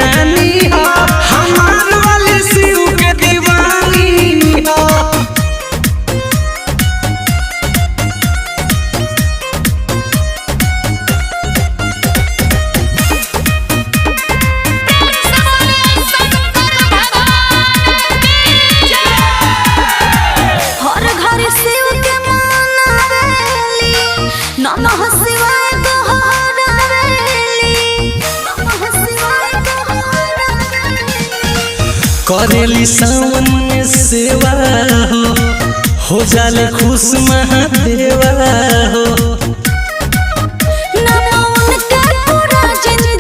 रानी हो, हमार वाली शिव के दीवानी हो। नमः शिवाय करेली सावन में सेवा हो जाले खुश महादेवा हो।